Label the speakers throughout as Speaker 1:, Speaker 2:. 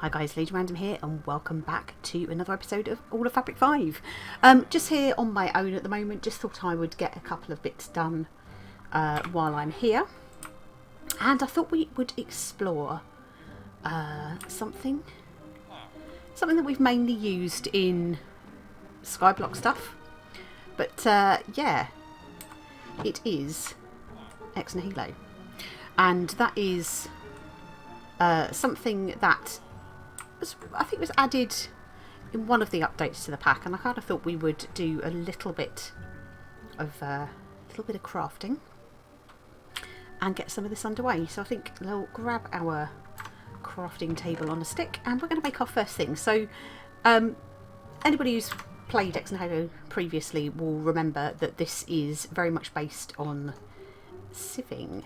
Speaker 1: Hi guys, Lady Random here and welcome back to another episode of All of Fabric 5. Just here on my own at the moment, just thought I would get a couple of bits done while I'm here. And I thought we would explore something that we've mainly used in Skyblock stuff. But yeah, it is Ex Nihilo. And that is something that I think was added in one of the updates to the pack, and I kind of thought we would do a little bit of crafting and get some of this underway. So I think we'll grab our crafting table on a stick and we're going to make our first thing. So anybody who's played Ex Nihilo previously will remember that this is very much based on sieving.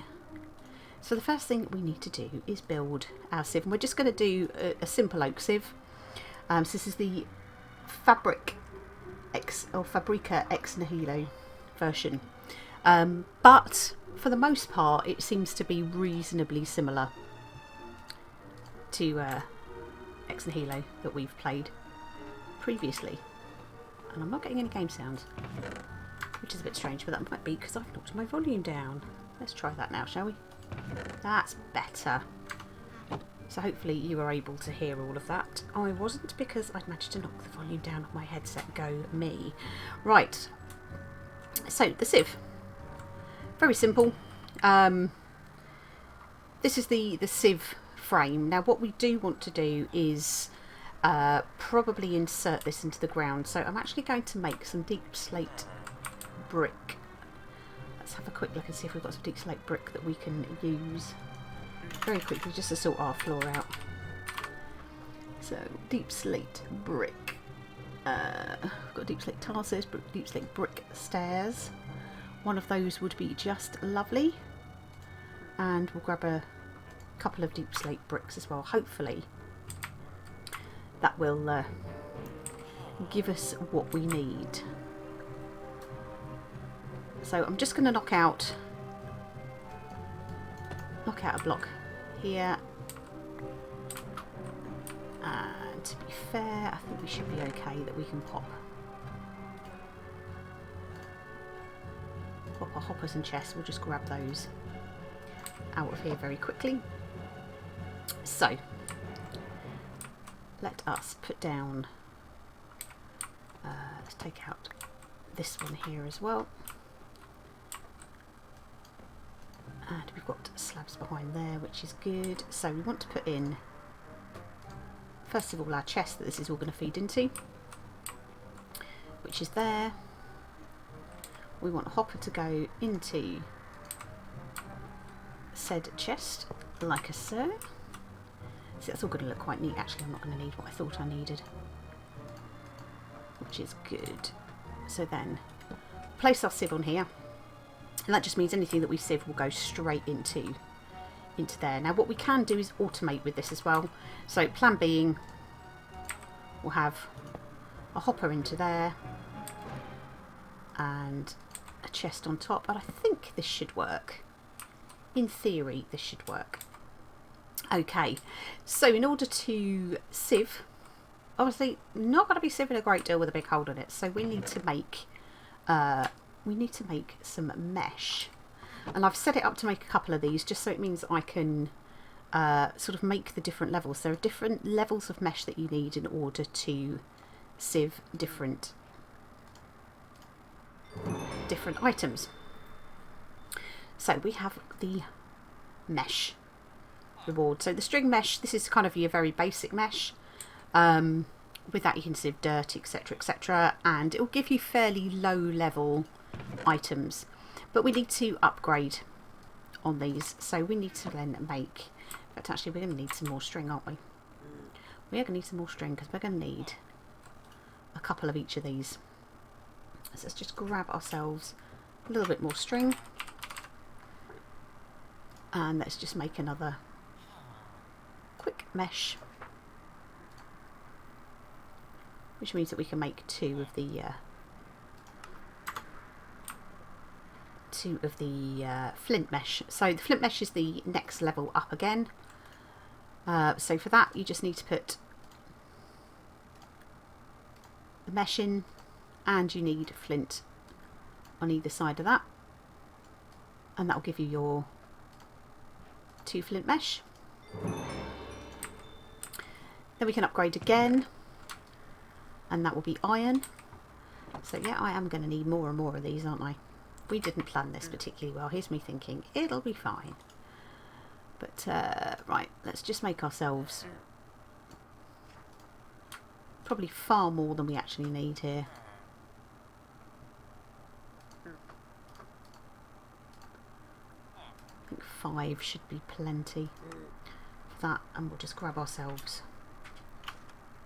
Speaker 1: So the first thing we need to do is build our sieve, and we're just going to do a simple oak sieve. So this is the Fabrica Ex Nihilo version, but for the most part it seems to be reasonably similar to Ex Nihilo that we've played previously. And I'm not getting any game sounds, which is a bit strange, but that might be because I've knocked my volume down. Let's try that now, shall we? That's better. So hopefully you are able to hear all of that. I wasn't, because I'd managed to knock the volume down on my headset. Go me. Right. So the sieve. Very simple. This is the sieve frame. Now what we do want to do is probably insert this into the ground. So I'm actually going to make some deep slate brick. Let's have a quick look and see if we've got some deep slate brick that we can use very quickly just to sort our floor out. So deep slate brick. We've got deep slate tiles, deep slate brick stairs. One of those would be just lovely. And we'll grab a couple of deep slate bricks as well. Hopefully that will give us what we need. So I'm just going to knock out a block here, and to be fair I think we should be okay that we can pop our hoppers and chests. We'll just grab those out of here very quickly. So let us put down, let's take out this one here as well. And we've got slabs behind there, which is good. So we want to put in, first of all, our chest that this is all going to feed into, which is there. We want a hopper to go into said chest, like so. See, that's all going to look quite neat. Actually, I'm not going to need what I thought I needed, which is good. So then, place our sieve on here. And that just means anything that we sieve will go straight into there. Now what we can do is automate with this as well. So plan being, we'll have a hopper into there and a chest on top. And I think this should work. In theory, this should work. Okay, so in order to sieve, obviously not going to be sieving a great deal with a big hole in it. So we need to make some mesh, and I've set it up to make a couple of these just so it means I can sort of make the different levels. There are different levels of mesh that you need in order to sieve different items. So we have the mesh reward. So the string mesh, this is kind of your very basic mesh. With that you can sieve dirt, etc, etc, and it will give you fairly low level items, but we need to upgrade on these, so we need to then make, in fact actually we're going to need some more string, aren't we? We are going to need some more string because we're going to need a couple of each of these. So let's just grab ourselves a little bit more string and let's just make another quick mesh, which means that we can make two of the flint mesh. So the flint mesh is the next level up again. So for that you just need to put the mesh in, and you need flint on either side of that, and that will give you your 2 flint mesh. Then we can upgrade again, and that will be iron. So yeah, I am going to need more and more of these, aren't I? We didn't plan this particularly well. Here's me thinking it'll be fine. But right, let's just make ourselves probably far more than we actually need here. I think 5 should be plenty for that, and we'll just grab ourselves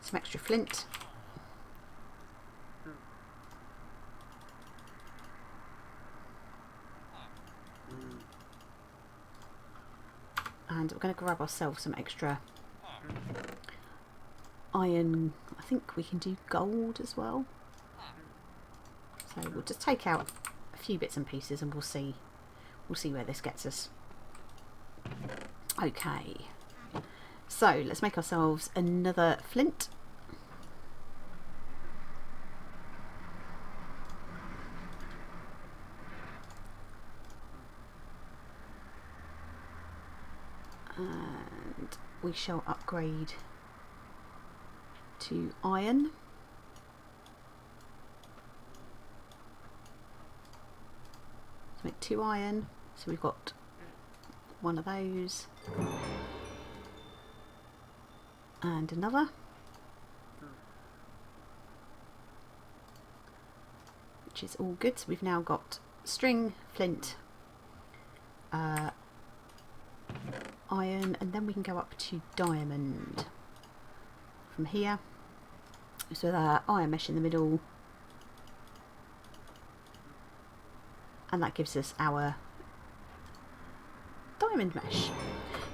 Speaker 1: some extra flint. And we're going to grab ourselves some extra iron. I think we can do gold as well. So we'll just take out a few bits and pieces, and we'll see where this gets us. Okay, so let's make ourselves another flint. And we shall upgrade to iron. Let's make 2 iron. So we've got one of those and another. Which is all good. So we've now got string, flint, iron, and then we can go up to diamond from here. So with our iron mesh in the middle, and that gives us our diamond mesh.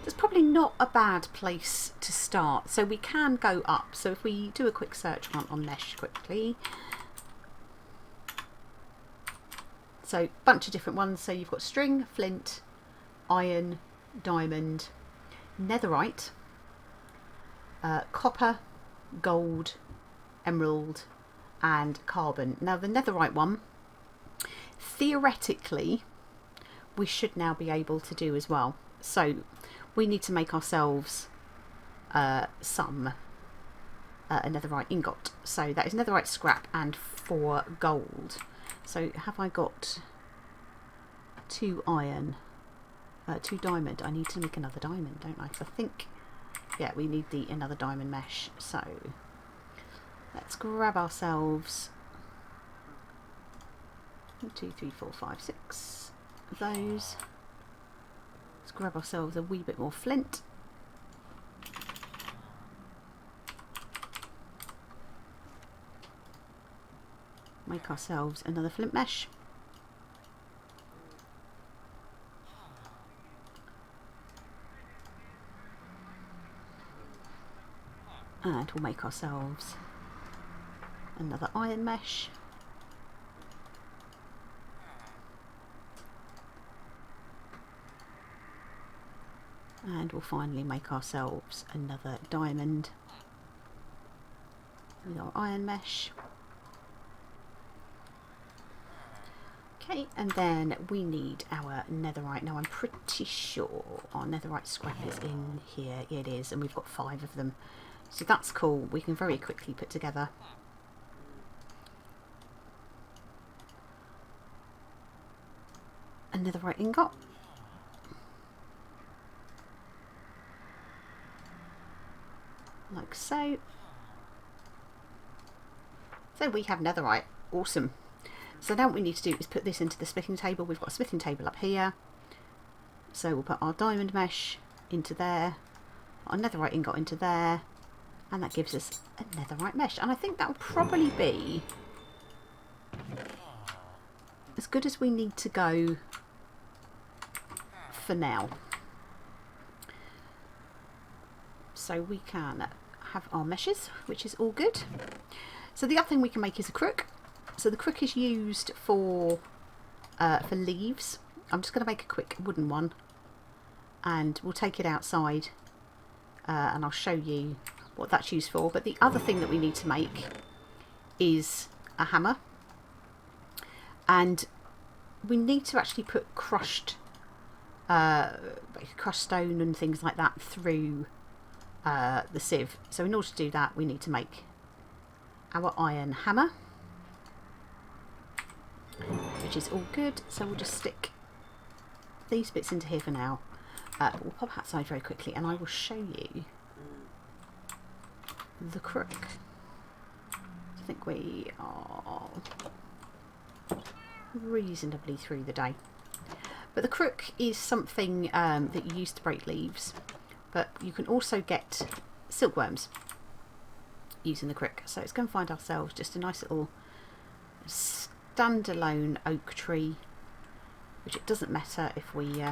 Speaker 1: That's probably not a bad place to start. So we can go up. So if we do a quick search on mesh quickly, so a bunch of different ones. So you've got string, flint, iron, diamond, netherite, copper, gold, emerald, and carbon. Now the netherite one, theoretically, we should now be able to do as well. So we need to make ourselves some a netherite ingot. So that is netherite scrap and 4 gold. So have I got 2 iron? 2 diamond. I need to make another diamond, don't I? So I think, yeah, we need another diamond mesh. So let's grab ourselves 1, 2, 3, 4, 5, 6 of those. Let's grab ourselves a wee bit more flint. Make ourselves another flint mesh. And we'll make ourselves another iron mesh. And we'll finally make ourselves another diamond with our iron mesh. Okay, and then we need our netherite. Now I'm pretty sure our netherite scrap is in here. Yeah, it is, and we've got 5 of them. So that's cool. We can very quickly put together a netherite ingot. Like so. So we have netherite. Awesome. So now what we need to do is put this into the smithing table. We've got a smithing table up here. So we'll put our diamond mesh into there, our netherite ingot into there, and that gives us a netherite mesh. And I think that will probably be as good as we need to go for now. So we can have our meshes, which is all good. So the other thing we can make is a crook. So the crook is used for leaves. I'm just going to make a quick wooden one, and we'll take it outside and I'll show you what that's used for. But the other thing that we need to make is a hammer, and we need to actually put crushed stone and things like that through the sieve. So in order to do that, we need to make our iron hammer, which is all good. So we'll just stick these bits into here for now. We'll pop outside very quickly and I will show you the crook. I think we are reasonably through the day. But the crook is something that you use to break leaves, but you can also get silkworms using the crook. So it's going to find ourselves just a nice little standalone oak tree, which it doesn't matter if we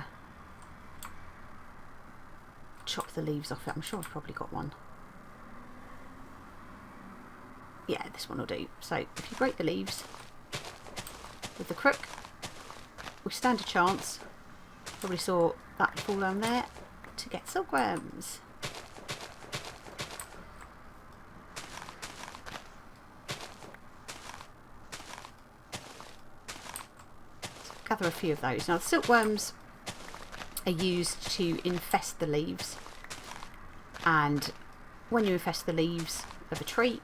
Speaker 1: chop the leaves off it. I'm sure I've probably got one. Yeah, this one will do. So if you break the leaves with the crook, we stand a chance, probably saw that fall down there, to get silkworms. Gather a few of those. Now the silkworms are used to infest the leaves, and when you infest the leaves of a tree,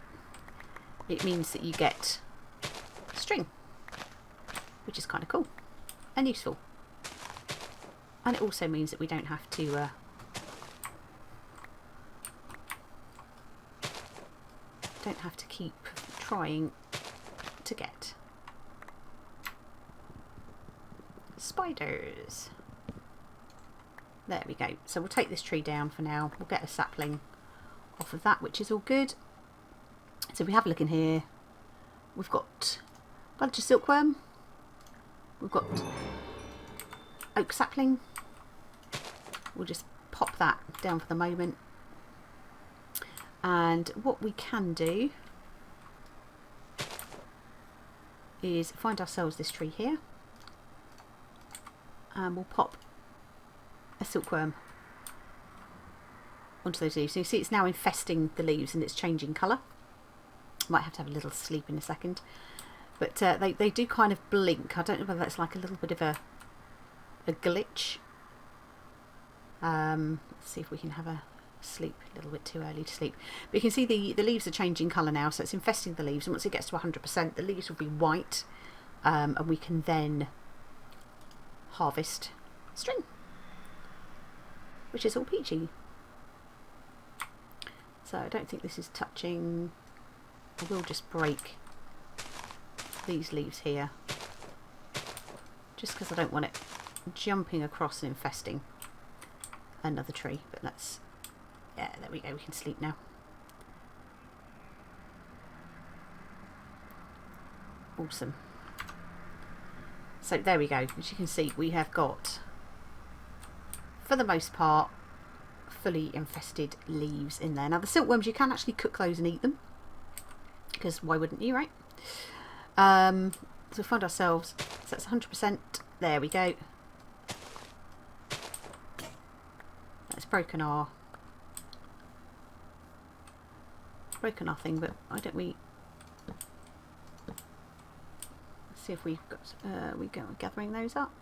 Speaker 1: it means that you get string, which is kind of cool and useful. And it also means that we don't have to keep trying to get spiders. There we go. So we'll take this tree down for now. We'll get a sapling off of that, which is all good. So if we have a look in here, we've got a bunch of silkworm, we've got oak sapling. We'll just pop that down for the moment. And what we can do is find ourselves this tree here, and we'll pop a silkworm onto those leaves. So you see it's now infesting the leaves and it's changing colour. Might have to have a little sleep in a second, but they do kind of blink. I don't know whether that's like a little bit of a glitch. Let's see if we can have a sleep. A little bit too early to sleep, but you can see the leaves are changing colour now, so it's infesting the leaves, and once it gets to 100%, the leaves will be white, and we can then harvest string, which is all peachy. So I don't think this is touching. I will just break these leaves here, just because I don't want it jumping across and infesting another tree. But let's, yeah, there we go, we can sleep now. Awesome. So there we go. As you can see, we have got, for the most part, fully infested leaves in there. Now the silkworms, you can actually cook those and eat them, because why wouldn't you, right? So we find ourselves, so that's 100%. There we go. That's broken our thing, but why don't we, let's see if we've got, we go gathering those up.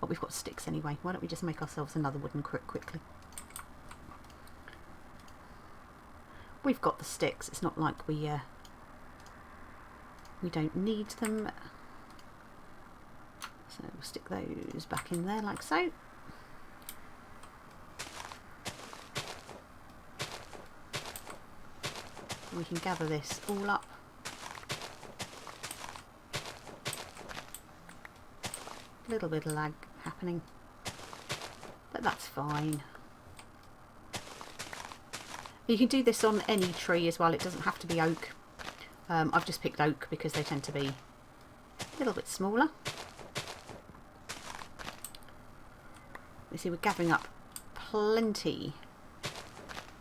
Speaker 1: Oh, we've got sticks anyway. Why don't we just make ourselves another wooden crook quickly? We've got the sticks. It's not like we don't need them. So we'll stick those back in there like so. We can gather this all up. A little bit of lag happening, but that's fine. You can do this on any tree as well. It doesn't have to be oak. I've just picked oak because they tend to be a little bit smaller. You see we're gathering up plenty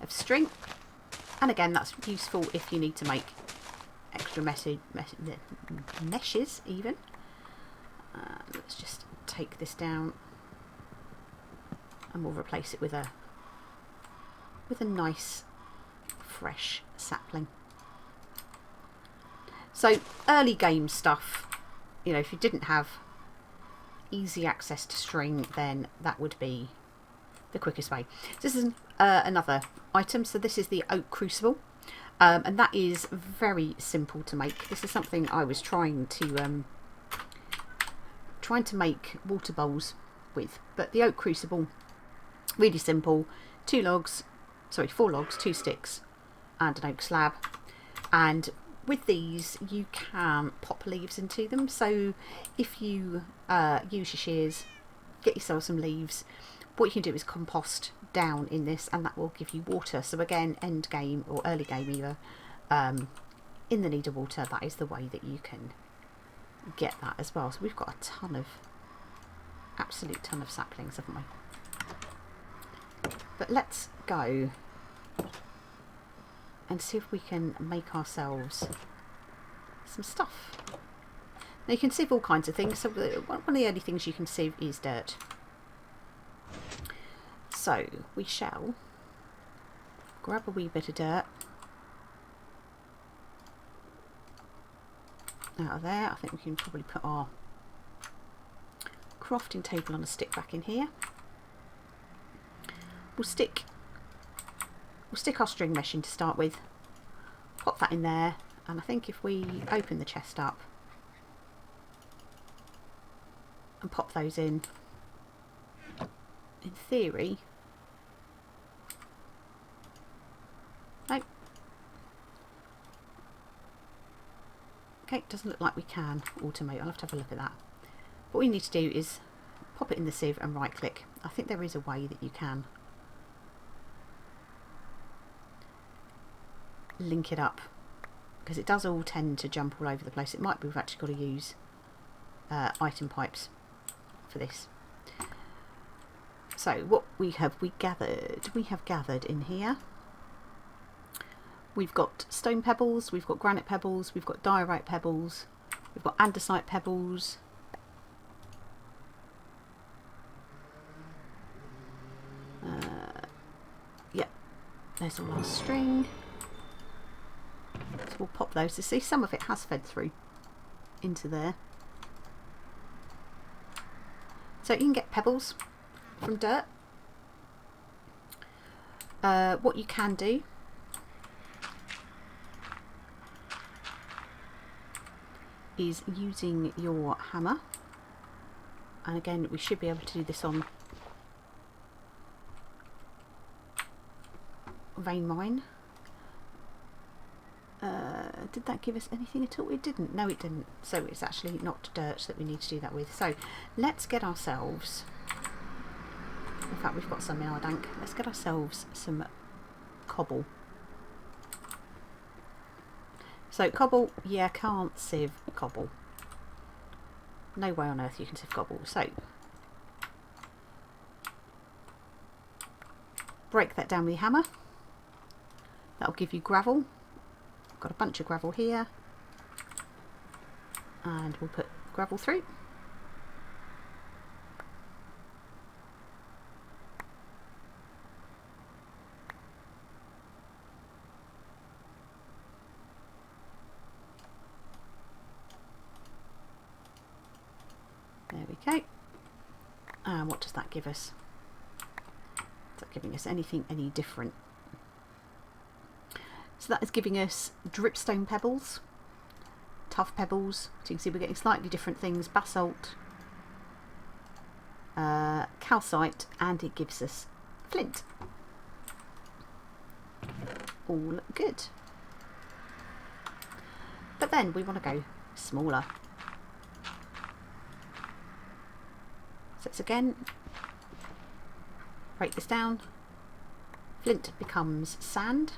Speaker 1: of string. And again, that's useful if you need to make extra meshes even. Let's just take this down and we'll replace it with a with a nice fresh sapling. So early game stuff, you know, if you didn't have easy access to string, then that would be the quickest way. So this is another item. So this is the oak crucible, and that is very simple to make. This is something I was trying to make water bowls with, but the oak crucible, really simple. 4 logs, 2 sticks, and an oak slab. And with these, you can pop leaves into them. So if you use your shears, get yourself some leaves, what you can do is compost down in this, and that will give you water. So again, end game or early game either, in the need of water, that is the way that you can get that as well. So we've got a absolute ton of saplings, haven't we? But let's go and see if we can make ourselves some stuff. Now you can sieve all kinds of things. So one of the early things you can sieve is dirt. So we shall grab a wee bit of dirt out of there. I think we can probably put our crafting table on a stick back in here. We'll stick our string mesh in to start with, pop that in there, and I think if we open the chest up and pop those in theory, nope, okay, it doesn't look like we can automate. I'll have to have a look at that. What we need to do is pop it in the sieve and right click. I think there is a way that you can link it up, because it does all tend to jump all over the place. It might be we've actually got to use item pipes for this. So what we have gathered in here, we've got stone pebbles, we've got granite pebbles, we've got diorite pebbles, we've got andesite pebbles, yeah, there's all our string. So we'll pop those to see some of it has fed through into there. So you can get pebbles from dirt. What you can do is using your hammer, and again we should be able to do this on vein mine. Did that give us anything at all? It didn't. No, it didn't. So it's actually not dirt that we need to do that with. So let's get ourselves, in fact we've got some in our dank, let's get ourselves some cobble. So cobble, yeah, can't sieve cobble. No way on earth you can sieve cobble. So break that down with your hammer. That'll give you gravel. Got a bunch of gravel here, and we'll put gravel through. There we go. And what does that give us? Is that giving us anything any different? So that is giving us dripstone pebbles, tough pebbles, so you can see we're getting slightly different things, basalt, calcite, and it gives us flint. All good. But then we want to go smaller. So it's again, break this down, flint becomes sand.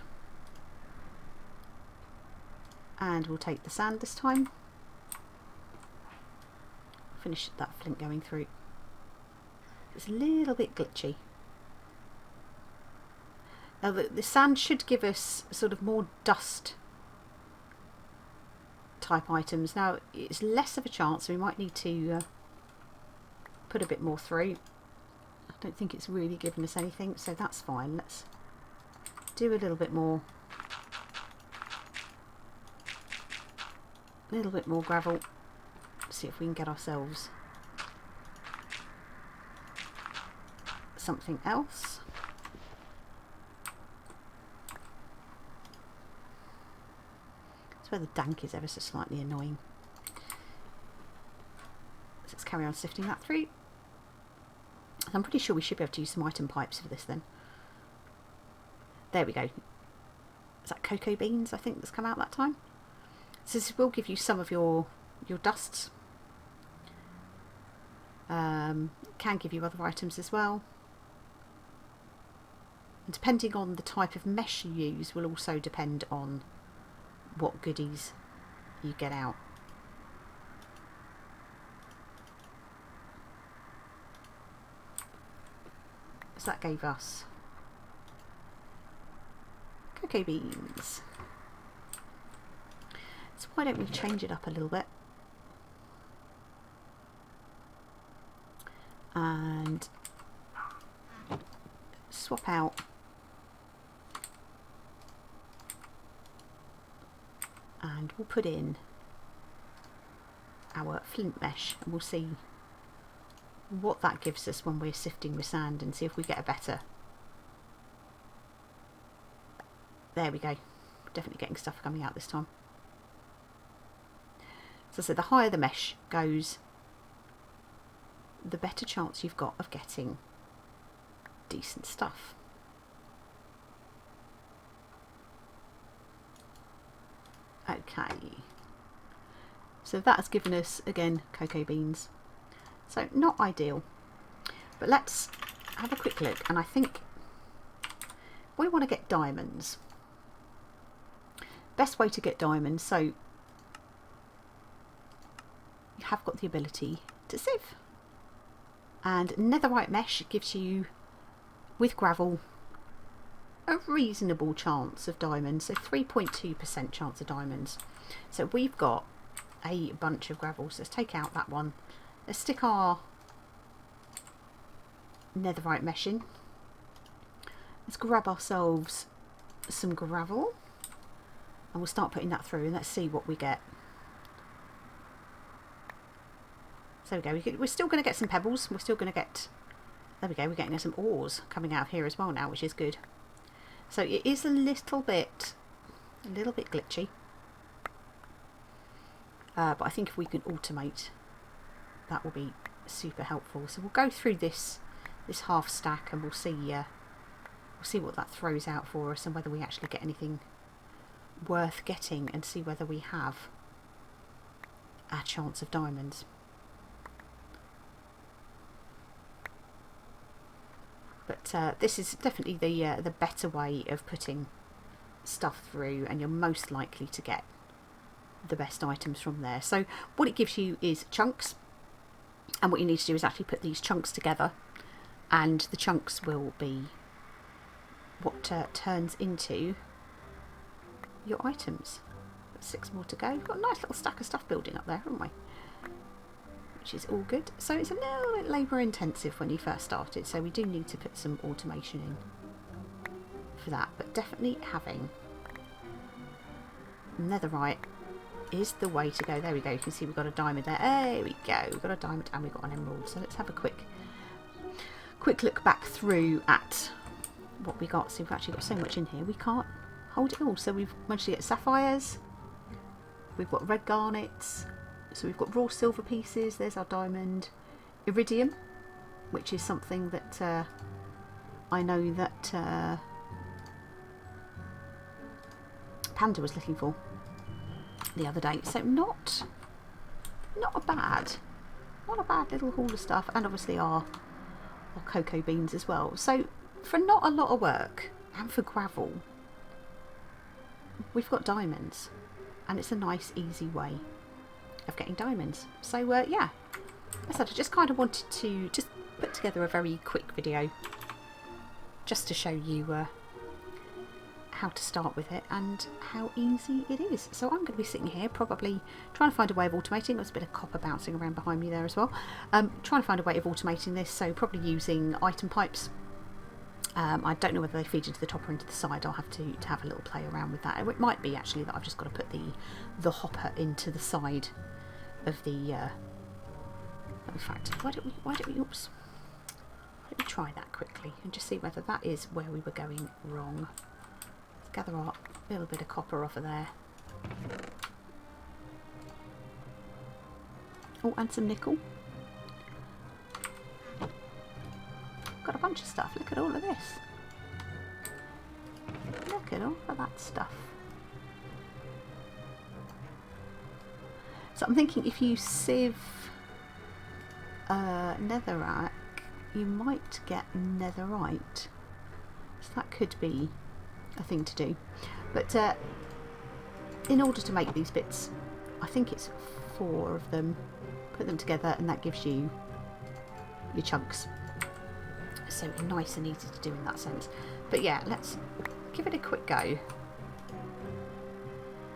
Speaker 1: And we'll take the sand this time. Finish that flint going through. It's a little bit glitchy. Now the sand should give us sort of more dust type items. Now it's less of a chance, so we might need to put a bit more through. I don't think it's really given us anything, so that's fine. Let's do a little bit more. A little bit more gravel. See if we can get ourselves something else. That's where the dank is ever so slightly annoying. So let's carry on sifting that through. I'm pretty sure we should be able to use some item pipes for this then. There we go. Is that cocoa beans, I think, that's come out that time? So this will give you some of your dusts. Can give you other items as well. And depending on the type of mesh you use will also depend on what goodies you get out. So that gave us cocoa beans. So why don't we change it up a little bit and swap out and we'll put in our flint mesh and we'll see what that gives us when we're sifting the sand and see if we get a better. There we go. Definitely getting stuff coming out this time. So I said, the higher the mesh goes, the better chance you've got of getting decent stuff. Okay. So that has given us, again, cocoa beans. So not ideal. But let's have a quick look. And I think we want to get diamonds. Best way to get diamonds. So you have got the ability to sieve. And netherite mesh gives you, with gravel, a reasonable chance of diamonds. So 3.2% chance of diamonds. So we've got a bunch of gravel. So let's take out that one. Let's stick our netherite mesh in. Let's grab ourselves some gravel. And we'll start putting that through and let's see what we get. So there we go. We're still going to get some pebbles. We're still going to get... There we go. We're getting some ores coming out of here as well now, which is good. So it is a little bit glitchy. But I think if we can automate, that will be super helpful. So we'll go through this half stack and we'll see what that throws out for us and whether we actually get anything worth getting and see whether we have a chance of diamonds. But this is definitely the better way of putting stuff through, and you're most likely to get the best items from there. So what it gives you is chunks, and what you need to do is actually put these chunks together, and the chunks will be what turns into your items. 6 more to go. We've got a nice little stack of stuff building up there, haven't we? Which is all good. So it's a little bit labour intensive when you first started, so we do need to put some automation in for that, but definitely having netherite is the way to go. There we go. You can see we've got a diamond there. There we go. We've got a diamond and we've got an emerald. So let's have a quick look back through at what we got. So we've actually got so much in here we can't hold it all. So we've managed to get sapphires, we've got red garnets, so we've got raw silver pieces, there's our diamond, iridium, which is something that I know that Panda was looking for the other day. So not a bad little haul of stuff, and obviously our cocoa beans as well. So for not a lot of work and for gravel, we've got diamonds, and it's a nice easy way of getting diamonds. So yeah, as I said, I just kind of wanted to just put together a very quick video just to show you how to start with it and how easy it is. So I'm going to be sitting here probably trying to find a way of automating. There's a bit of copper bouncing around behind me there as well. Trying to find a way of automating this, so probably using item pipes I don't know whether they feed into the top or into the side. I'll have to have a little play around with that. It might be actually that I've just got to put the hopper into the side of the... in fact, why don't we oops. Let me try that quickly and just see whether that is where we were going wrong. Let's gather our little bit of copper off of there. Oh, and some nickel. Got a bunch of stuff. Look at all of this. Look at all of that stuff. So I'm thinking if you sieve netherrack, you might get netherite. So that could be a thing to do. But in order to make these bits, I think it's 4 of them. Put them together and that gives you your chunks. So nice and easy to do in that sense. But yeah, let's give it a quick go.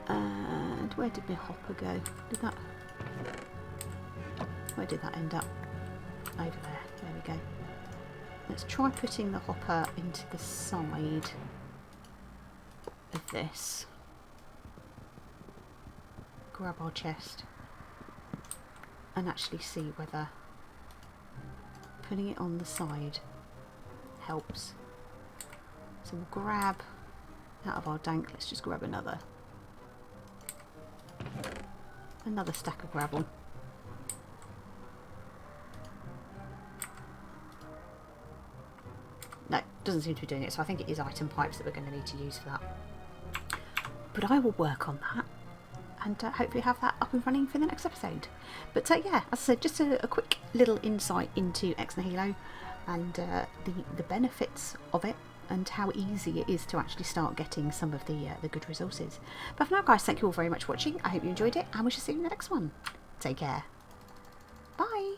Speaker 1: And where did my hopper go? Where did that end up? Over there. There we go. Let's try putting the hopper into the side of this. Grab our chest and actually see whether putting it on the side helps. So we'll grab out of our dank, let's just grab another stack of gravel. No, doesn't seem to be doing it, so I think it is item pipes that we're going to need to use for that. But I will work on that and hopefully have that up and running for the next episode. But yeah, as I said, just a quick little insight into Ex Nihilo and the benefits of it and how easy it is to actually start getting some of the good resources. But for now, guys, thank you all very much for watching. I hope you enjoyed it, and we shall see you in the next one. Take care. Bye.